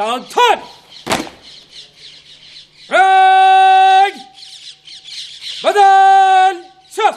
सावधान। ब्रेक, बदल, सब।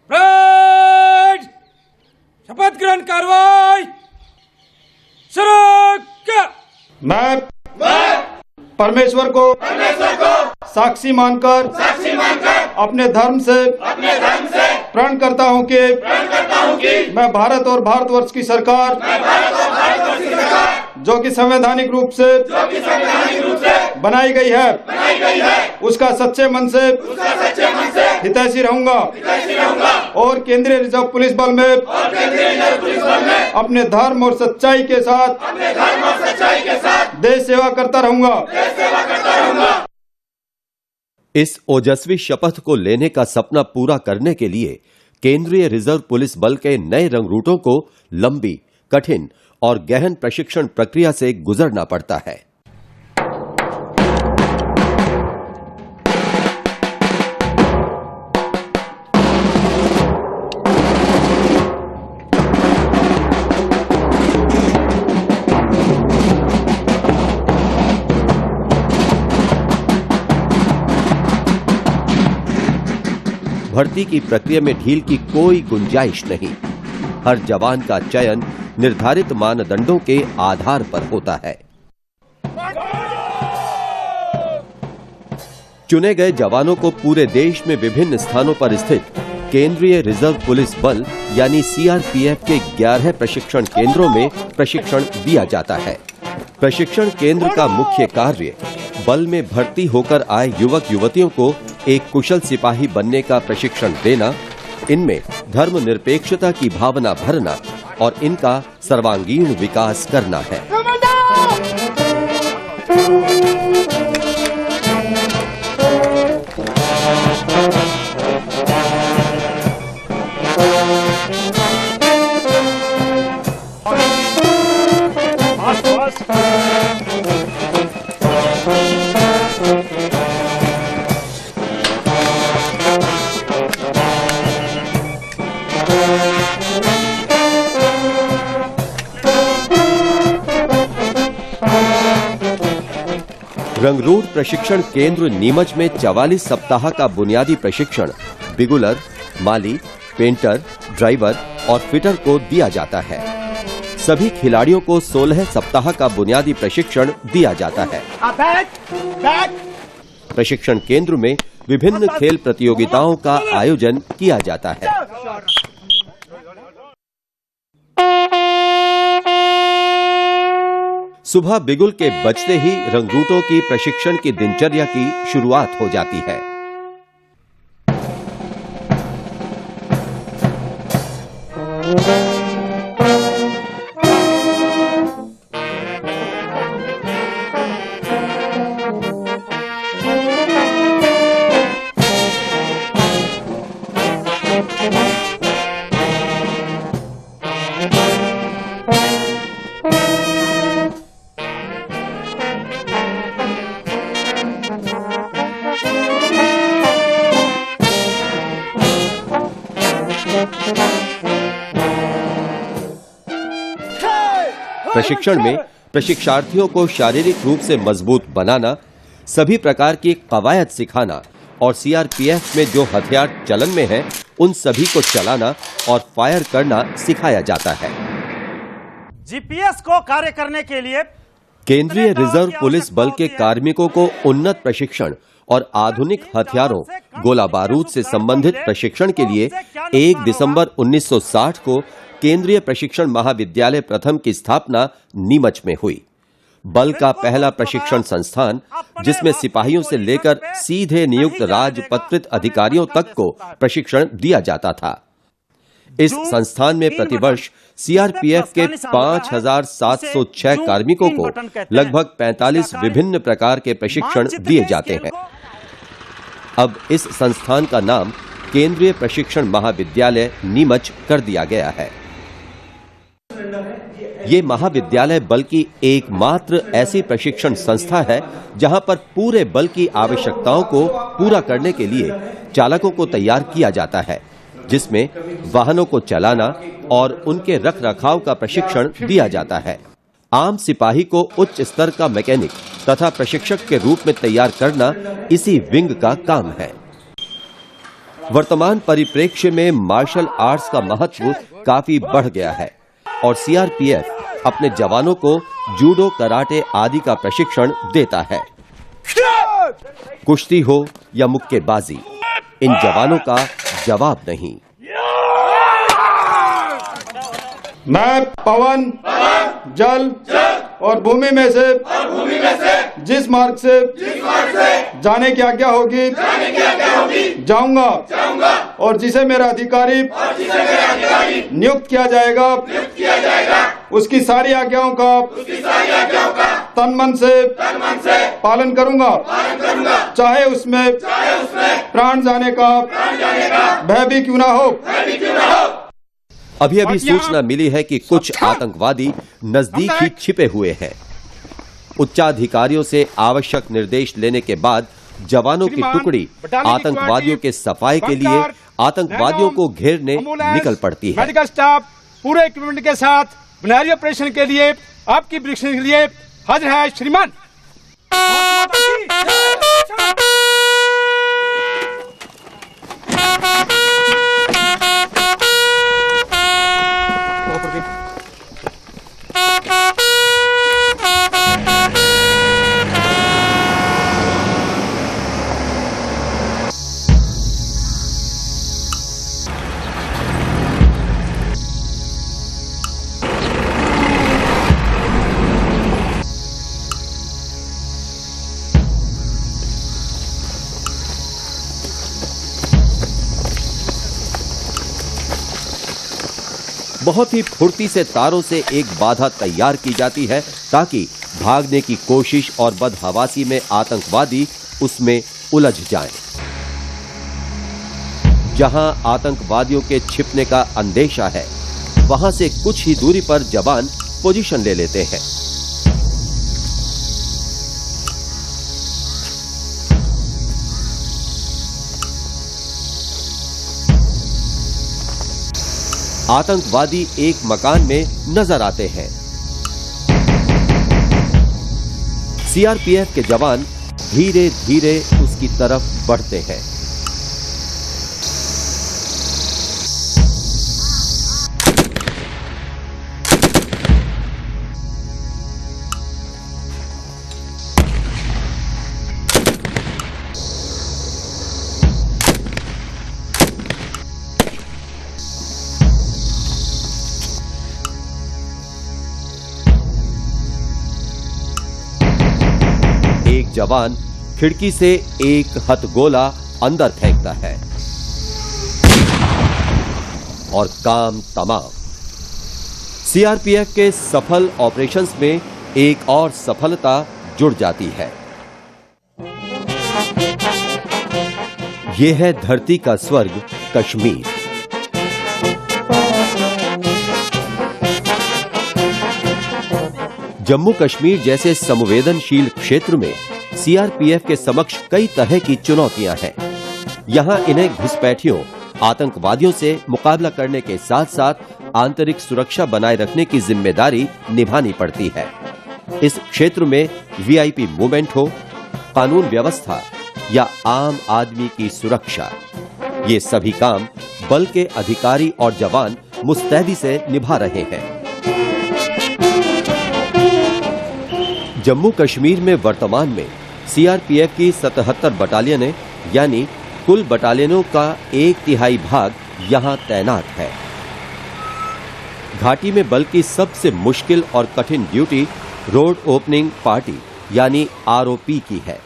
ब्रेक, शपथ ग्रहण कार्रवाई शुरू कर। मैं परमेश्वर को साक्षी मानकर अपने धर्म से प्रण करता हूं कि मैं भारत और भारतवर्ष की सरकार जो कि संवैधानिक रूप से बनाई गई है उसका सच्चे मन से हितैषी रहूंगा और केंद्रीय रिजर्व पुलिस बल में अपने धर्म और सच्चाई के साथ देश सेवा करता रहूंगा। इस ओजस्वी शपथ को लेने का सपना पूरा करने के लिए केंद्रीय रिजर्व पुलिस बल के नए रंगरूटों को लंबी, कठिन और गहन प्रशिक्षण प्रक्रिया से गुजरना पड़ता है। भर्ती की प्रक्रिया में ढील की कोई गुंजाइश नहीं। हर जवान का चयन निर्धारित मानदंडों के आधार पर होता है। चुने गए जवानों को पूरे देश में विभिन्न स्थानों पर स्थित केंद्रीय रिजर्व पुलिस बल यानी सीआरपीएफ के 11 प्रशिक्षण केंद्रों में प्रशिक्षण दिया जाता है। प्रशिक्षण केंद्र का मुख्य कार्य बल में भर्ती होकर आए युवक युवतियों को एक कुशल सिपाही बनने का प्रशिक्षण देना, इनमें धर्मनिरपेक्षता की भावना भरना और इनका सर्वांगीण विकास करना है। रंगरूट प्रशिक्षण केंद्र नीमच में 44 सप्ताह का बुनियादी प्रशिक्षण बिगुलर, माली, पेंटर, ड्राइवर और फिटर को दिया जाता है। सभी खिलाड़ियों को 16 सप्ताह का बुनियादी प्रशिक्षण दिया जाता है। प्रशिक्षण केंद्र में विभिन्न खेल प्रतियोगिताओं का आयोजन किया जाता है। सुबह बिगुल के बजते ही रंगरूटों की प्रशिक्षण की दिनचर्या की शुरुआत हो जाती है। प्रशिक्षण में प्रशिक्षार्थियों को शारीरिक रूप से मजबूत बनाना, सभी प्रकार की कवायद सिखाना और सीआरपीएफ में जो हथियार चलन में हैं, उन सभी को चलाना और फायर करना सिखाया जाता है। जीपीएस को कार्य करने के लिए केंद्रीय रिजर्व पुलिस बल के कार्मिकों को उन्नत प्रशिक्षण और आधुनिक हथियारों, गोला बारूद से संबंधित प्रशिक्षण के लिए 1 दिसंबर 1960 को केंद्रीय प्रशिक्षण महाविद्यालय प्रथम की स्थापना नीमच में हुई। बल का पहला प्रशिक्षण संस्थान, जिसमें सिपाहियों से लेकर सीधे नियुक्त राजपत्रित अधिकारियों तक को प्रशिक्षण दिया जाता था। इस संस्थान में प्रतिवर्ष सीआरपीएफ के 5,706 कार्मिकों को लगभग 45 विभिन्न प्रकार के प्रशिक्षण दिए जाते हैं। अब इस संस्थान का नाम केंद्रीय प्रशिक्षण महाविद्यालय नीमच कर दिया गया है। ये महाविद्यालय बल की एकमात्र ऐसी प्रशिक्षण संस्था है जहां पर पूरे बल की आवश्यकताओं को पूरा करने के लिए चालकों को तैयार किया जाता है। जिसमें वाहनों को चलाना और उनके रखरखाव का प्रशिक्षण दिया जाता है। आम सिपाही को उच्च स्तर का मैकेनिक तथा प्रशिक्षक के रूप में तैयार करना इसी विंग का काम है। वर्तमान परिप्रेक्ष्य में मार्शल आर्ट्स का महत्व काफी बढ़ गया है और सीआरपीएफ अपने जवानों को जूडो, कराटे आदि का प्रशिक्षण देता है। कुश्ती हो या मुक्केबाजी, इन जवानों का जवाब नहीं। मैं पवन, जल और भूमि में से जिस मार्ग से जाने की आज्ञा होगी जाऊंगा और जिसे मेरा अधिकारी नियुक्त किया जाएगा उसकी सारी आज्ञाओं का तन मन से पालन करूंगा, चाहे उसमें प्राण जाने का भय भी क्यों ना हो। अभी अभी सूचना मिली है कि कुछ आतंकवादी नजदीक ही छिपे हुए हैं। उच्चाधिकारियों से आवश्यक निर्देश लेने के बाद जवानों की टुकड़ी आतंकवादियों के सफाई के लिए आतंकवादियों को घेरने निकल पड़ती है। मेडिकल स्टाफ पूरे इक्विपमेंट के साथ बुनियादी ऑपरेशन के लिए आपकी परीक्षण के लिए हाजिर है श्रीमान। बहुत ही फुर्ती से तारों से एक बाधा तैयार की जाती है ताकि भागने की कोशिश और बदहवासी में आतंकवादी उसमें उलझ जाएं। जहां आतंकवादियों के छिपने का अंदेशा है, वहां से कुछ ही दूरी पर जवान पोजीशन ले लेते हैं। आतंकवादी एक मकान में नजर आते हैं। सीआरपीएफ के जवान धीरे धीरे उसकी तरफ बढ़ते हैं। एक जवान खिड़की से एक हथगोला अंदर फेंकता है और काम तमाम। सीआरपीएफ के सफल ऑपरेशंस में एक और सफलता जुड़ जाती है। यह है धरती का स्वर्ग कश्मीर। जम्मू कश्मीर जैसे संवेदनशील क्षेत्र में सीआरपीएफ के समक्ष कई तरह की चुनौतियां हैं। यहां इन्हें घुसपैठियों, आतंकवादियों से मुकाबला करने के साथ साथ आंतरिक सुरक्षा बनाए रखने की जिम्मेदारी निभानी पड़ती है। इस क्षेत्र में वीआईपी मूवमेंट हो, कानून व्यवस्था या आम आदमी की सुरक्षा, ये सभी काम बल के अधिकारी और जवान मुस्तैदी से निभा रहे हैं। जम्मू कश्मीर में वर्तमान में सीआरपीएफ की 77 बटालियनें यानी कुल बटालियनों का 1/3 भाग यहां तैनात है। घाटी में बल की सबसे मुश्किल और कठिन ड्यूटी रोड ओपनिंग पार्टी यानी आरओपी की है।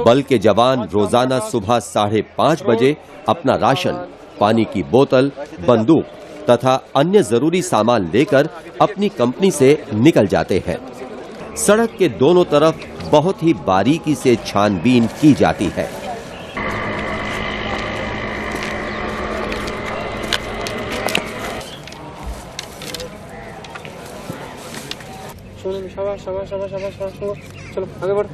बल के जवान रोजाना सुबह 5:30 बजे अपना राशन, पानी की बोतल, बंदूक तथा अन्य जरूरी सामान लेकर अपनी कंपनी से निकल जाते हैं। सड़क के दोनों तरफ बहुत ही बारीकी से छानबीन की जाती है। शाबाश शाबाश शाबाश शाबाश शाबाश, चलो आगे बढ़।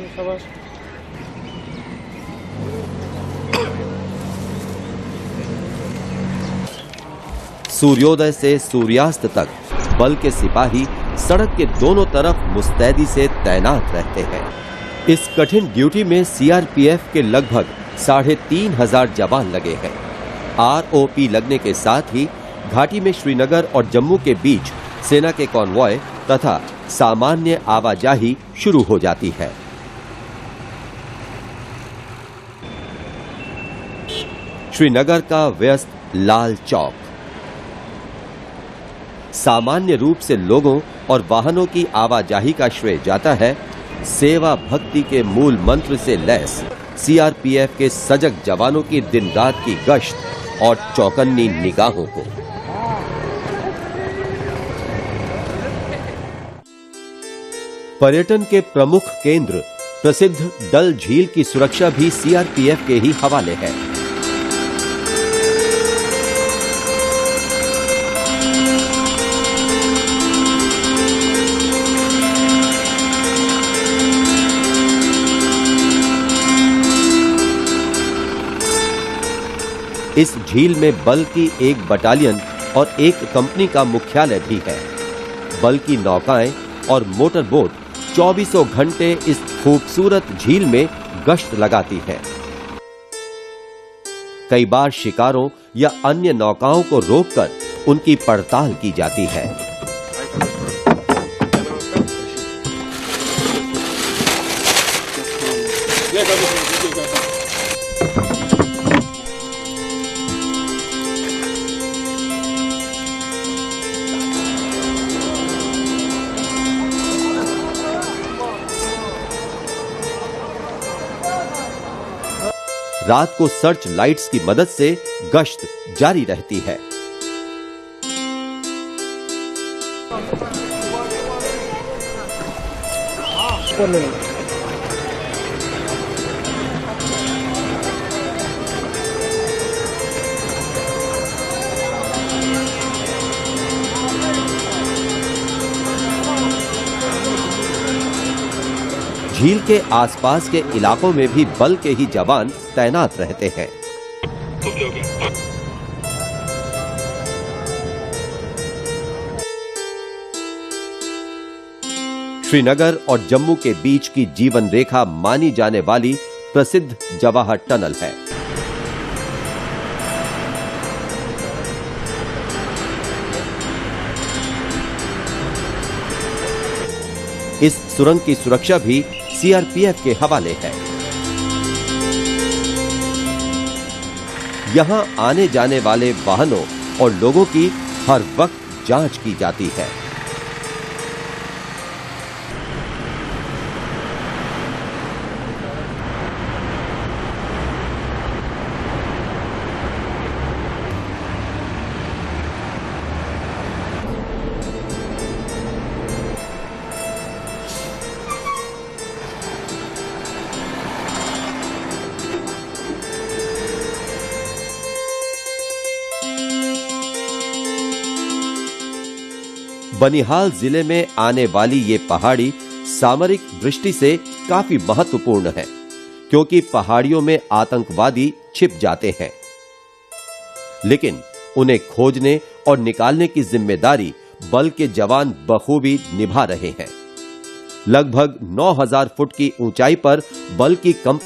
शाबाश सूर्योदय से सूर्यास्त तक बल के सिपाही सड़क के दोनों तरफ मुस्तैदी से तैनात रहते हैं। इस कठिन ड्यूटी में सीआरपीएफ के लगभग 3,500 जवान लगे हैं। आरओपी लगने के साथ ही घाटी में श्रीनगर और जम्मू के बीच सेना के कॉन्वॉय तथा सामान्य आवाजाही शुरू हो जाती है। श्रीनगर का व्यस्त लाल चौक सामान्य रूप से लोगों और वाहनों की आवाजाही का श्रेय जाता है सेवा भक्ति के मूल मंत्र से लैस सीआरपीएफ के सजग जवानों की दिन रात की गश्त और चौकन्नी निगाहों को। पर्यटन के प्रमुख केंद्र प्रसिद्ध डल झील की सुरक्षा भी सीआरपीएफ के ही हवाले है। इस झील में बल की एक बटालियन और एक कंपनी का मुख्यालय भी है। बल की नौकाएं और मोटर बोट 24 घंटे इस खूबसूरत झील में गश्त लगाती हैं। कई बार शिकारों या अन्य नौकाओं को रोककर उनकी पड़ताल की जाती है। रात को सर्च लाइट्स की मदद से गश्त जारी रहती है। झील के आसपास के इलाकों में भी बल के ही जवान तैनात रहते हैं। श्रीनगर और जम्मू के बीच की जीवन रेखा मानी जाने वाली प्रसिद्ध जवाहर टनल है। इस सुरंग की सुरक्षा भी सीआरपीएफ के हवाले है। यहां आने जाने वाले वाहनों और लोगों की हर वक्त जांच की जाती है। बनिहाल जिले में आने वाली ये पहाड़ी सामरिक दृष्टि से काफी महत्वपूर्ण है, क्योंकि पहाड़ियों में आतंकवादी छिप जाते हैं, लेकिन उन्हें खोजने और निकालने की जिम्मेदारी बल के जवान बखूबी निभा रहे हैं। लगभग 9,000 फुट की ऊंचाई पर बल की कंपनी